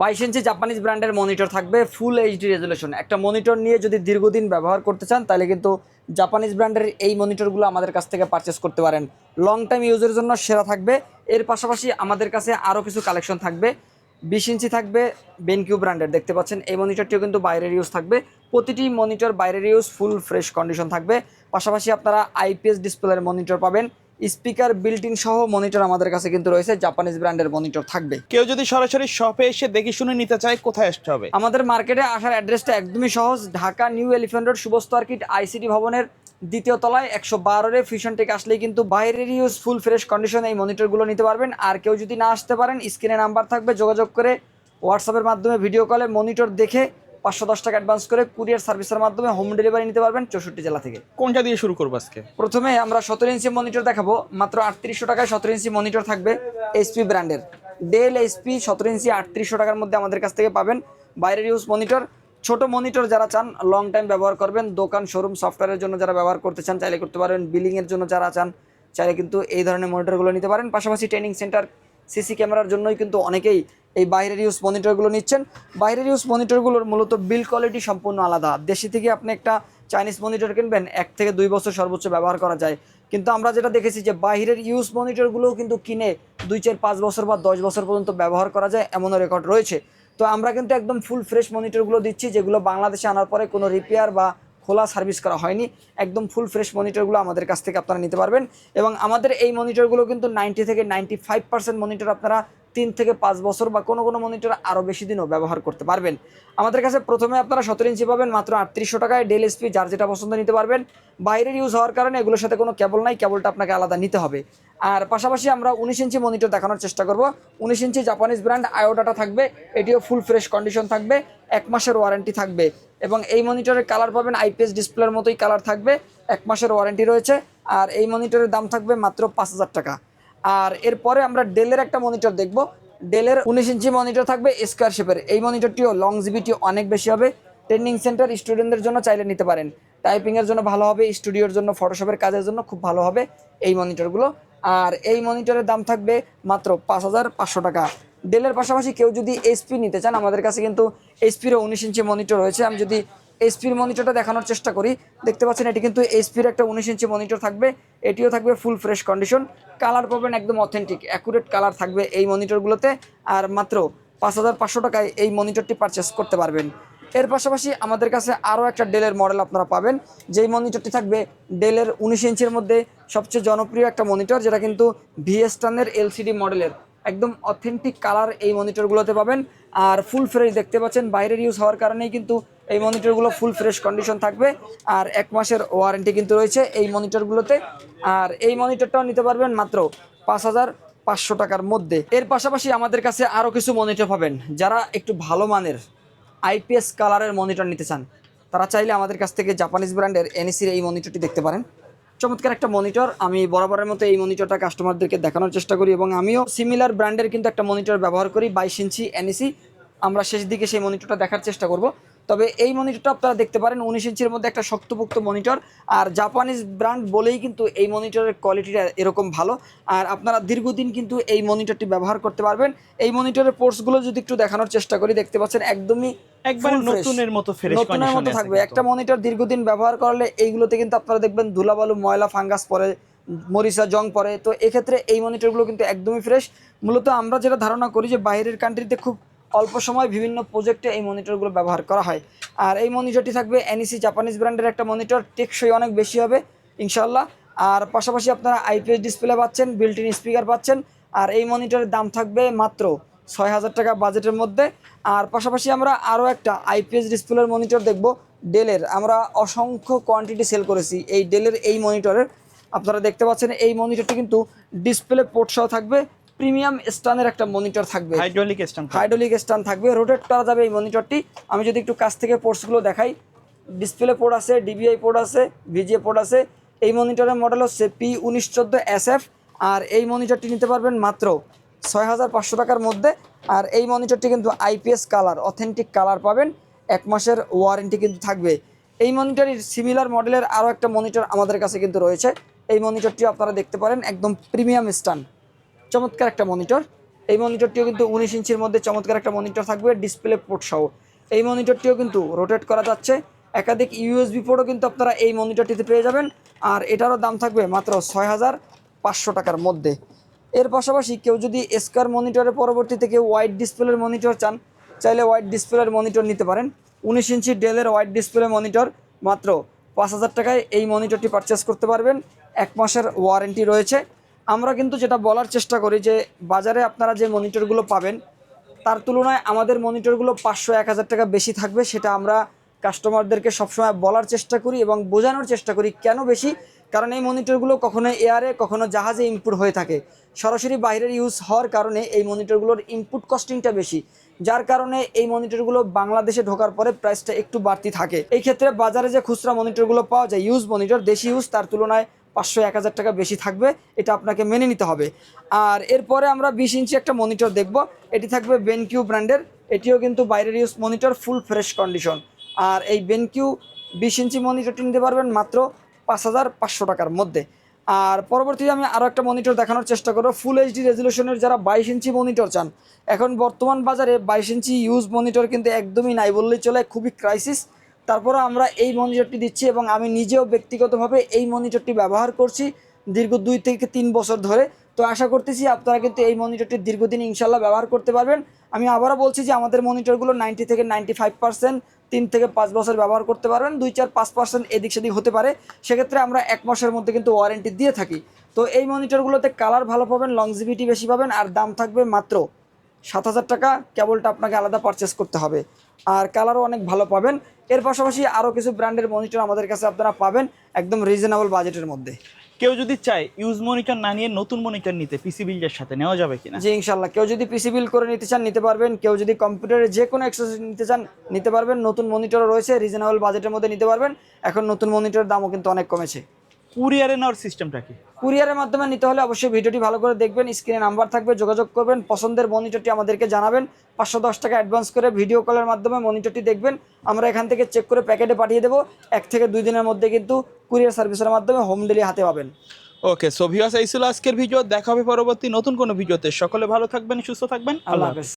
22 ইঞ্চি Japanese ব্র্যান্ডের monitor থাকবে, full HD resolution. একটা মনিটর নিয়ে যদি দীর্ঘদিন ব্যবহার করতে চান তাহলে কিন্তু জাপানিজ ব্র্যান্ডের এই মনিটরগুলো আমাদের কাছ থেকে পারচেস করতে পারেন। লং টাইম ইউজের জন্য সেরা থাকবে। এর পাশাপাশি আমাদের কাছে আরও কিছু কালেকশন থাকবে। 20 ইঞ্চি থাকবে বেনকিউ ব্র্যান্ডের, দেখতে পাচ্ছেন এই মনিটরটিও কিন্তু বাইরের ইউজ থাকবে। প্রতিটি মনিটর বাইরের ইউজ, ফুল ফ্রেশ কন্ডিশন থাকবে। পাশাপাশি আপনারা আইপিএস ডিসপ্লের মনিটর পাবেন, স্পিকার বিল্ট ইন সহ মনিটর আমাদের কাছে কিন্তু রয়েছে। জাপানিজ ব্র্যান্ডের মনিটর থাকবে। কেউ যদি সরাসরি শপে এসে দেখে শুনে নিতে চায় কোথায় আসতে হবে? আমাদের মার্কেটে আসার অ্যাড্রেসটা একদমই সহজ। Dhaka new elephant road শুভস্ত আর্কিট ICT ভবনের 2য় তলায় 112 ফিউশন টেক আসলেই কিন্তু বাইরের ইউজ ফুল ফ্রেশ কন্ডিশনে এই মনিটরগুলো নিতে পারবেন। আর কেউ যদি না আসতে পারেন, স্ক্রিনে নাম্বার থাকবে, যোগাযোগ করে হোয়াটসঅ্যাপের মাধ্যমে ভিডিও কলে মনিটর দেখে 510 টাকা অ্যাডভান্স করে কুরিয়ার সার্ভিসের মাধ্যমে হোম ডেলিভারি নিতে পারবেন 64 জেলা থেকে। কোনটা দিয়ে শুরু করবো আজকে? প্রথমে আমরা 17 ইঞ্চি মনিটর দেখাবো। মাত্র 3800 টাকায় 17 ইঞ্চি মনিটর থাকবে এইচপি ব্র্যান্ডের। ডেল এইচপি 17 ইঞ্চি 3800 টাকার মধ্যে আমাদের কাছ থেকে পাবেন। বাইরের ইউজ মনিটর, ছোট মনিটর যারা চান লং টাইম ব্যবহার করবেন, দোকান শোরুম সফটওয়্যারের জন্য যারা ব্যবহার করতে চান চাইলে করতে পারেন, বিলিংয়ের জন্য যারা চান চাইলে কিন্তু এই ধরনের মনিটরগুলো নিতে পারেন। পাশাপাশি ট্রেনিং সেন্টার, সিসি ক্যামেরার জন্যই কিন্তু অনেকেই এই বাইরের ইউজ মনিটরগুলো নিচ্ছেন। বাইরের ইউজ মনিটরগুলোর মূলত বিল্ড কোয়ালিটি সম্পূর্ণ আলাদা। দেশি থেকে আপনি একটা চাইনিজ মনিটর কিনবেন, 1 থেকে 2 বছর সর্বোচ্চ ব্যবহার করা যায়, কিন্তু আমরা যেটা দেখেছি যে বাইরের ইউজ মনিটরগুলোও কিন্তু কিনে 2, 4, 5 বছর বা 10 বছর পর্যন্ত ব্যবহার করা যায়, এমনও রেকর্ড রয়েছে। তো আমরা কিন্তু একদম ফুল ফ্রেশ মনিটরগুলো দিচ্ছি, যেগুলো বাংলাদেশে আনার পরে কোনো রিপেয়ার বা খোলা সার্ভিস করা হয়নি। একদম ফুল ফ্রেশ মনিটরগুলো আমাদের কাছ থেকে আপনারা নিতে পারবেন। এবং আমাদের এই মনিটরগুলো কিন্তু 90 থেকে 95% মনিটর আপনারা 3 থেকে 5 বছর বা কোনো কোনো মনিটর আরও বেশি দিনও ব্যবহার করতে পারবেন। আমাদের কাছে প্রথমে আপনারা 17 ইঞ্চি পাবেন মাত্র 3800 টাকায়। ডেল এসপি যার যেটা পছন্দ নিতে পারবেন। বাইরের ইউজ হওয়ার কারণে এগুলোর সাথে কোনো কেবল নাই, কেবলটা আপনাকে আলাদা নিতে হবে। আর পাশাপাশি আমরা 19 ইঞ্চি মনিটর দেখানোর চেষ্টা করব। 19 ইঞ্চি জাপানিজ ব্র্যান্ড আয়োডাটা থাকবে, এটিও ফুল ফ্রেশ কন্ডিশন থাকবে, 1 মাসের ওয়ারেন্টি থাকবে। এবং এই মনিটরের কালার পাবেন আইপিএস ডিসপ্লের মতোই কালার থাকবে, 1 মাসের ওয়ারেন্টি রয়েছে। আর এই মনিটরের দাম থাকবে মাত্র 5000 টাকা। আর এরপরে আমরা ডেলের একটা মনিটর দেখব। ডেলের 19 ইঞ্চি মনিটর থাকবে স্কোয়ার শেপের। এই মনিটরটিও লংজিভিটি অনেক বেশি হবে। ট্রেনিং সেন্টার স্টুডেন্টদের জন্য চাইলে নিতে পারেন, টাইপিংয়ের জন্য ভালো হবে, স্টুডিওর জন্য, ফটোশপের কাজের জন্য খুব ভালো হবে এই মনিটরগুলো। আর এই মনিটরের দাম থাকবে মাত্র 5500 টাকা। ডেলের পাশাপাশি কেউ যদি এইচপি নিতে চান, আমাদের কাছে কিন্তু এইচপিরও 19 ইঞ্চি মনিটর রয়েছে। আমি যদি এইচপির মনিটরটা দেখানোর চেষ্টা করি, দেখতে পাচ্ছেন এটি কিন্তু এইচপির একটা 19 ইঞ্চি মনিটর থাকবে, এটিও থাকবে ফুল ফ্রেশ কন্ডিশন। কালার পাবেন একদম অথেন্টিক অ্যাকুরেট কালার থাকবে এই মনিটরগুলোতে। আর মাত্র 5500 টাকায় এই মনিটরটি পারচেস করতে পারবেন। এর পাশাপাশি আমাদের কাছে আরও একটা ডেলের মডেল আপনারা পাবেন, যেই মনিটরটি থাকবে ডেলের 19 ইঞ্চির মধ্যে সবচেয়ে জনপ্রিয় একটা মনিটর, যেটা কিন্তু ভিএসটানের এলসিডি মডেলের একদম অথেন্টিক কালার এই মনিটরগুলোতে পাবেন। আর ফুল ফ্রেশ দেখতে পাচ্ছেন, বাইরের ইউজ হওয়ার কারণেই কিন্তু এই মনিটরগুলো ফুল ফ্রেশ কন্ডিশন থাকবে। আর 1 মাসের ওয়ারেন্টি কিন্তু রয়েছে এই মনিটরগুলোতে। আর এই মনিটরটাও নিতে পারবেন মাত্র 5500 টাকার মধ্যে। এর পাশাপাশি আমাদের কাছে আরও কিছু মনিটর পাবেন। যারা একটু ভালো মানের আইপিএস কালারের মনিটর নিতে চান, তারা চাইলে আমাদের কাছ থেকে জাপানিজ ব্র্যান্ডের এনএসির এই মনিটরটি দেখতে পারেন। চমৎকার একটা মনিটর। আমি বরাবরের মতো এই মনিটরটা কাস্টমারদেরকে দেখানোর চেষ্টা করি, এবং আমিও সিমিলার ব্র্যান্ডের কিন্তু একটা মনিটর ব্যবহার করি, 22 ইঞ্চি এনএসি। আমরা শেষ দিকে সেই মনিটরটা দেখার চেষ্টা করব। তবে এই মনিটরটা আপনারা দেখতে পারেন 19 ইঞ্চির মধ্যে একটা শক্তপোক্ত মনিটর। আর জাপানিজ ব্র্যান্ড বলেই কিন্তু এই মনিটরের কোয়ালিটিটা এরকম ভালো। আর আপনারা দীর্ঘদিন কিন্তু এই মনিটরটি ব্যবহার করতে পারবেন। এই মনিটরের পোর্টসগুলো যদি একটু দেখানোর চেষ্টা করি, দেখতে পাচ্ছেন একদমই একবার নতুনের মতো ফ্রেশ নতুনের মতো থাকবে। একটা মনিটর দীর্ঘদিন ব্যবহার করলে এইগুলোতে কিন্তু আপনারা দেখবেন ধুলাবালু, ময়লা, ফাঙ্গাস পড়ে, মরিচা, জং পড়ে। তো এক্ষেত্রে এই মনিটরগুলো কিন্তু একদমই ফ্রেশ। মূলত আমরা যেটা ধারণা করি যে বাইরের কান্ট্রিতে খুব অল্প সময় বিভিন্ন প্রজেক্টে এই মনিটরগুলো ব্যবহার করা হয়। আর এই মনিটরটি থাকবে এনইসি জাপানিজ ব্র্যান্ডের একটা মনিটর, টেকসই অনেক বেশি হবে ইনশাল্লাহ। আর পাশাপাশি আপনারা আইপিএস ডিসপ্লে পাচ্ছেন, বিল্ট ইন স্পিকার পাচ্ছেন। আর এই মনিটরের দাম থাকবে মাত্র 6000 টাকা বাজেটের মধ্যে। আর পাশাপাশি আমরা আরও একটা আইপিএস ডিসপ্লের মনিটর দেখব ডেলের। আমরা অসংখ্য কোয়ান্টিটি সেল করেছি এই ডেলের এই মনিটরের। আপনারা দেখতে পাচ্ছেন এই মনিটরটি কিন্তু ডিসপ্লে পোর্ট সহ থাকবে, প্রিমিয়াম স্টানের একটা মনিটর থাকবে, হাইড্রোলিক স্টান থাকবে, রোটেট করা যাবে এই মনিটরটি। আমি যদি একটু কাছ থেকে পোর্টসগুলো দেখাই, ডিসপ্লে পোর্ট আছে, ডিবিআই পোর্ট আছে, ভিজিএ পোর্ট আছে। এই মনিটরের মডেল হচ্ছে P1914SF। আর এই মনিটরটি নিতে পারবেন মাত্র 6500 টাকার মধ্যে। আর এই মনিটরটি কিন্তু আইপিএস কালার, অথেন্টিক কালার পাবেন, 1 মাসের ওয়ারেন্টি কিন্তু থাকবে। এই মনিটরের সিমিলার মডেলের আরও একটা মনিটর আমাদের কাছে কিন্তু রয়েছে। এই মনিটরটি আপনারা দেখতে পারেন, একদম প্রিমিয়াম স্টান, চমৎকার একটা মনিটর। এই মনিটরটিও কিন্তু 19 ইঞ্চির মধ্যে চমৎকার একটা মনিটর থাকবে ডিসপ্লে পোর্ট সহ। এই মনিটরটিও কিন্তু রোটেট করা যাচ্ছে, একাধিক ইউএসবি পোর্টও কিন্তু আপনারা এই মনিটরটিতে পেয়ে যাবেন। আর এটারও দাম থাকবে মাত্র 6500 টাকার মধ্যে। এর পাশাপাশি কেউ যদি স্কোয়ার মনিটরের পরবর্তীতে কেউ ওয়াইড ডিসপ্লের মনিটর চান, চাইলে ওয়াইড ডিসপ্লের মনিটর নিতে পারেন। 19 ইঞ্চি ডেলের ওয়াইড ডিসপ্লে মনিটর মাত্র 5000 টাকায় এই মনিটরটি পারচেস করতে পারবেন। 1 মাসের ওয়ারেন্টি রয়েছে। আমরা কিন্তু যেটা বলার চেষ্টা করি যে বাজারে আপনারা যে মনিটরগুলো পাবেন তার তুলনায় আমাদের মনিটরগুলো 500-1000 টাকা বেশি থাকবে, সেটা আমরা কাস্টমারদেরকে সবসময় বলার চেষ্টা করি এবং বোঝানোর চেষ্টা করি কেন বেশি। কারণ এই মনিটরগুলো কখনো এয়ারে কখনো জাহাজে ইনপুট হয়ে থাকে, সরাসরি বাইরের ইউজ হওয়ার কারণে এই মনিটরগুলোর ইনপুট কস্টিংটা বেশি, যার কারণে এই মনিটরগুলো বাংলাদেশে ঢোকার পরে প্রাইসটা একটু বাড়তি থাকে। এই ক্ষেত্রে বাজারে যে খুচরা মনিটরগুলো পাওয়া যায় ইউজ মনিটর দেশি ইউজ, তার তুলনায় 500-1000 টাকা বেশি থাকবে, এটা আপনাকে মেনে নিতে হবে। আর এরপরে আমরা 20 ইঞ্চি একটা মনিটর দেখব, এটি থাকবে বেনকিউ ব্র্যান্ডের। এটিও কিন্তু বাইরের use monitor, full fresh condition. আর এই বেনকিউ 20 ইঞ্চি মনিটরটি নিতে পারবেন মাত্র 5500 টাকার মধ্যে। আর পরবর্তীতে আমি আরও একটা মনিটর দেখানোর চেষ্টা করব, ফুল এইচডি রেজলিউশনের যারা 22 ইঞ্চি মনিটর চান। এখন বর্তমান বাজারে 22 ইঞ্চি ইউজ মনিটর কিন্তু একদমই নাই বললেই চলে, খুবই ক্রাইসিস। তারপরে আমরা এই মনিটরটি দিচ্ছি এবং আমি নিজেও ব্যক্তিগতভাবে এই মনিটরটি ব্যবহার করছি দীর্ঘ 2 থেকে 3 বছর ধরে। তো আশা করতেছি আপনারা কিন্তু এই মনিটরটি দীর্ঘদিন ইনশাল্লাহ ব্যবহার করতে পারবেন। আমি আবারও বলছি যে আমাদের মনিটরগুলো 90 থেকে 95% 3 থেকে 5 বছর ব্যবহার করতে পারবেন, 2-4-5% এদিক সেদিক হতে পারে, সেক্ষেত্রে আমরা 1 মাসের মধ্যে কিন্তু ওয়ারেন্টি দিয়ে থাকি। তো এই মনিটরগুলোতে কালার ভালো পাবেন, লংজিভিটি বেশি পাবেন, আর দাম থাকবে মাত্র 7000 টাকা। কেবলটা আপনাকে আলাদা পারচেস করতে হবে, আর কালারও অনেক ভালো পাবেন। এর পাশাপাশি আরও কিছু ব্র্যান্ডের মনিটর আমাদের কাছে আপনারা পাবেন একদম রিজনেবল বাজেটের মধ্যে। কেউ যদি চায় ইউজ মনিটর না নিয়ে নতুন মনিটর নিতে পিসি বিল্ডের সাথে নেওয়া যাবে কিনা? জি ইনশাল্লাহ, কেউ যদি পিসি বিল করে নিতে চান নিতে পারবেন, কেউ যদি কম্পিউটারের যে কোনো অ্যাক্সেসরি নিতে চান নিতে পারবেন। নতুন মনিটরও রয়েছে, রিজনেবল বাজেটের মধ্যে নিতে পারবেন। এখন নতুন মনিটরের দামও কিন্তু অনেক কমেছে। কুরিয়ারে নেওয়ার সিস্টেমটা কি? কুরিয়ারের মাধ্যমে নিতে হলে অবশ্যই ভিডিওটি ভালো করে দেখবেন, স্ক্রিনে নাম্বার থাকবে, যোগাযোগ করবেন, পছন্দের মনিটরটি আমাদেরকে জানাবেন, 510 টাকা অ্যাডভান্স করে ভিডিও কলের মাধ্যমে মনিটরটি দেখবেন। আমরা এখান থেকে চেক করে প্যাকেটে পাঠিয়ে দেবো। 1 থেকে 2 দিনের মধ্যে কিন্তু কুরিয়ার সার্ভিসের মাধ্যমে হোম ডেলিভারি হাতে পাবেন। ওকে, সো ভিউয়ার্স এই ছিল আজকের ভিডিও। দেখা হবে পরবর্তী নতুন কোনো ভিডিওতে। সকলে ভালো থাকবেন, সুস্থ থাকবেন। আল্লাহ হাফেজ।